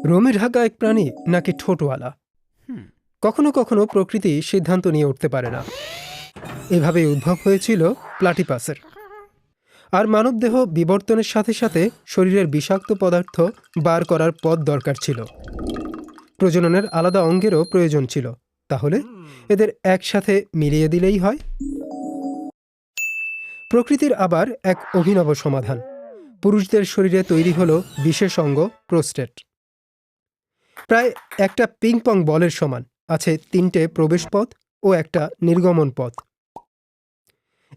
রোমে ঢাকা এক প্রাণী নাকি ঠোঁটওয়ালা? কখনো কখনো প্রকৃতি সিদ্ধান্ত নিয়ে উঠতে পারে না। এভাবেই উদ্ভব হয়েছিল প্লাটিপাসের। আর মানবদেহ বিবর্তনের সাথে সাথে শরীরের বিষাক্ত পদার্থ বার করার পথ দরকার ছিল। প্রজননের আলাদা অঙ্গেরও প্রয়োজন ছিল। তাহলে এদের একসাথে মিলিয়ে দিলেই হয়। প্রকৃতির আবার এক অভিনব সমাধান। পুরুষদের শরীরে তৈরি হলো বিশেষ অঙ্গ প্রোস্টেট। প্রায় একটা পিং পং বলের সমান, আছে 3টে প্রবেশ পথ ও একটা নির্গমন পথ।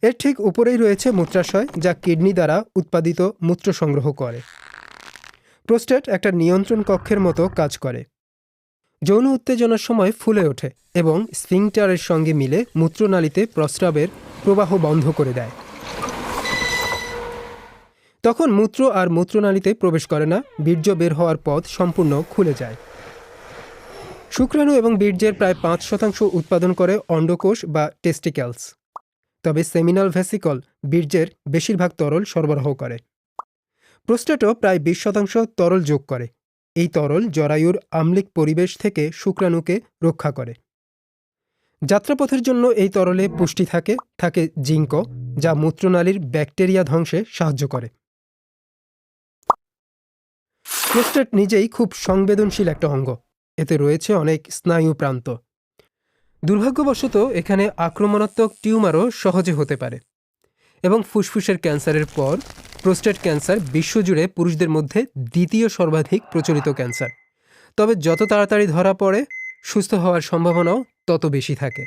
এর ঠিক উপরেই রয়েছে মূত্রাশয়, যা কিডনি দ্বারা উৎপাদিত মূত্র সংগ্রহ করে। প্রোস্টেট একটা নিয়ন্ত্রণ কক্ষের মতো কাজ করে। যৌন উত্তেজনার সময় ফুলে ওঠে এবং স্ফিংটারের সঙ্গে মিলে মূত্রনালীতে প্রস্রাবের প্রবাহ বন্ধ করে দেয়। তখন মূত্র আর মূত্রনালীতে প্রবেশ করে না, বীর্য বের হওয়ার পথ সম্পূর্ণ খুলে যায়। শুক্রাণু এবং বীর্যের প্রায় 5% উৎপাদন করে অন্ডকোষ বা টেস্টিক্যালস। তবে সেমিনাল ভেসিকল বীর্যের বেশিরভাগ তরল সরবরাহ করে। প্রোস্টেটও প্রায় 20% তরল যোগ করে। এই তরল জরায়ুর আম্লিক পরিবেশ থেকে শুক্রাণুকে রক্ষা করে। যাত্রাপথের জন্য এই তরলে পুষ্টি থাকে জিঙ্ক, যা মূত্রনালীর ব্যাকটেরিয়া ধ্বংসে সাহায্য করে। প্রোস্টেট নিজেই খুব সংবেদনশীল একটা অঙ্গ। এতে রয়েছে অনেক স্নায়ু প্রান্ত। দুর্ভাগ্যবশত এখানে আক্রমণাত্মক টিউমারও সহজে হতে পারে। এবং ফুসফুসের ক্যান্সারের পর প্রোস্টেট ক্যান্সার বিশ্বজুড়ে পুরুষদের মধ্যে দ্বিতীয় সর্বাধিক প্রচলিত ক্যান্সার। তবে যত তাড়াতাড়ি ধরা পড়ে, সুস্থ হওয়ার সম্ভাবনাও তত বেশি থাকে।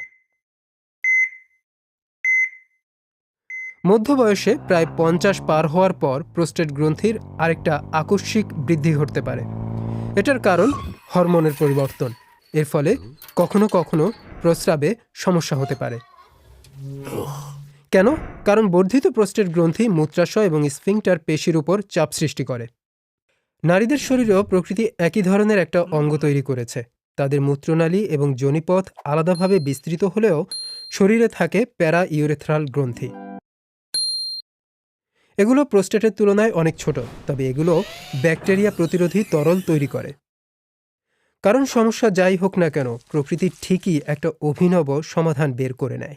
মধ্য বয়সে প্রায় 50 পার হওয়ার পর প্রোস্টেট গ্রন্থির আরেকটা আকস্মিক বৃদ্ধি ঘটতে পারে। এটার কারণ হরমোনের পরিবর্তন। এর ফলে কখনো কখনো প্রস্রাবে সমস্যা হতে পারে। কেন? কারণ বর্ধিত প্রোস্টেট গ্রন্থি মূত্রাশয় এবং স্ফিংটার পেশির উপর চাপ সৃষ্টি করে। নারীদের শরীরেও প্রকৃতি একই ধরনের একটা অঙ্গ তৈরি করেছে। তাদের মূত্রনালী এবং যোনিপথ আলাদাভাবে বিস্তৃত হলেও শরীরে থাকে প্যারা ইউরেথ্রাল গ্রন্থি। এগুলো প্রোস্টেটের তুলনায় অনেক ছোট, তবে এগুলো ব্যাকটেরিয়া প্রতিরোধী তরল তৈরি করে। কারণ সমস্যা যাই হোক না কেন, প্রকৃতি ঠিকই একটা অভিনব সমাধান বের করে নেয়।